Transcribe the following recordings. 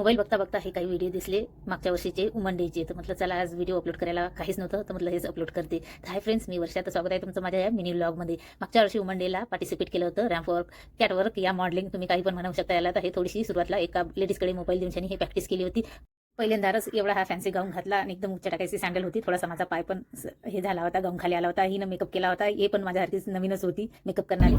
Mobile बघता बघता हे काही व्हिडिओ दिसले मागच्या वर्षीचे वुमन डेचे, तर म्हटलं चला आज व्हिडिओ अपलोड करायला काहीच नव्हतं, तर म्हटलं हेच अपलोड करते. तर हाय फ्रेंड्स, मी वर्षा, तर स्वागत आहे तुमचं माझ्या या मिनी व्लॉगमध्ये. मागच्या वर्षी वुमन डेला पार्टिसिपेट केलं होतं. रॅम्पवर्क, कॅटवर्क या मॉडेलिंग तुम्ही काही पण म्हणू शकता याला. तर हे थोडीशी सुरुवातला एका लेडीजकडे मोबाईल देऊन हे प्रॅक्टिस केली होती. पहिल्यांदाच एवढा हा फॅन्सी गाऊन घातला आणि एकदम उच्च टाकायची सँडल होती. थोडासा माझा पाय पण हे झाला होता, गाऊन खाली आला होता. हिनं मेकअप केला होता, हे पण माझ्यासारखीच नवीनच होती मेकअप करणारी.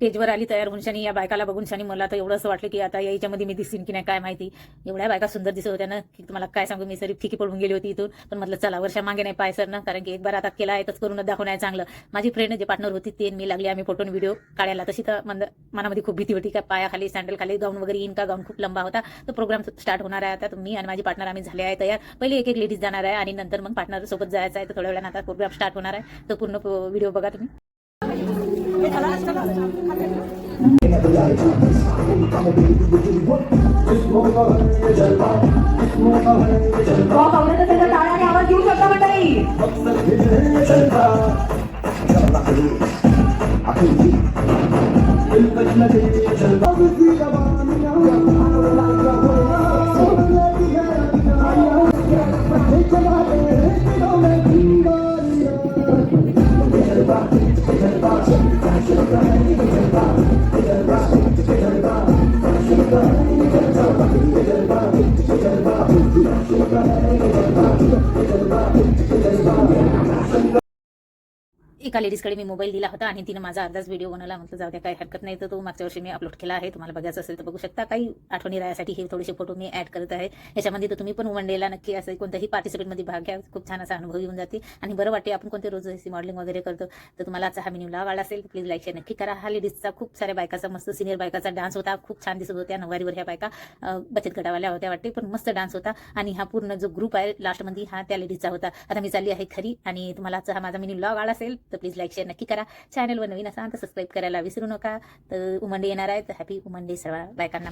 स्टेजवर आली तयार होऊन या बायकाला बघून मला तर एवढं असं वाटलं की आता याच्यामध्ये मी दिसेन की नाही काय माहिती. एवढ्या बायका सुंदर दिसत होत्या ना की तुम्हाला काय सांगू, मी सरी फिकी पडून गेली होती इथून. पण म्हटलं चला वर्षा मागे नाही पाय सर ना, कारण की एक बार आता केला आहे तर करूनच दाखवणं आहे चांगलं. माझी फ्रेंड जे पार्टनर होती ते मी लागली आम्ही फोटो व्हिडिओ काढायला. तशी तर मनामध्ये खूप भीती होती का पायाखाली सँडल खाली गाऊन वगैरे येईन का, गाऊन खूप लंबा होता. तर प्रोग्राम स्टार्ट होणार आहे आता. तर मी आणि माझी पार्टनर आम्ही झाले आहे तयार. पहिले एक लेडीज जाणार आहे आणि नंतर मग पार्टनर सोबत जायचं आहे. तर थोड्या वेळानं आता प्रोग्राम स्टार्ट होणार आहे. तर पूर्ण व्हिडिओ बघा तुम्ही. आवाज घेऊ शकता मंडळी. एका लेडीजकडे मी मोबाईल दिला होता आणि तिने माझा अर्धाच व्हिडिओ बनवला. म्हटलं जाऊ द्या काही हरकत नाही. तर तो मागच्या वर्षी मी अपलोड केला आहे, तुम्हाला बघायचं असेल तर बघू शकता. काही आठवणी राहण्यासाठी हे थोडेसे फोटो मी ऍड करत आहे याच्यामध्ये. तर तुम्ही पण वुमन डेला नक्की असं कोणत्याही पार्टिसिपेटमध्ये भाग घ्या, खूप छान असा अनुभव येऊन जाते आणि बरं वाटते. आपण कोणते रोज अशी मॉडेलिंग वगैरे करतो. तर तुम्हाला आजचा हा मिनी व्लॉग आवडला असेल तर प्लीज लाईक शेअर नक्की करा. हा लेडीजचा खूप साऱ्या बायकाचा मस्त सिनियर बायकाचा डान्स होता, खूप छान दिसत होत्या. नऊवारीवर ह्या बायका बचत गटावाल्या होत्या वाटते, पण मस्त डान्स होता. आणि हा पूर्ण जो ग्रुप आहे लास्टमध्ये हा त्या लेडीजचा होता. आता मी चालली आहे खरी. आणि तुम्हाला आजचा हा माझा मिनी व्लॉग आवडला असेल तर प्लीज लाईक शेअर नक्की करा. चॅनलवर नवीन असाल तर सबस्क्राईब करायला विसरू नका. तर वुमन डे येणार आहे, तर हॅपी वुमन डे सर्व बायकांना.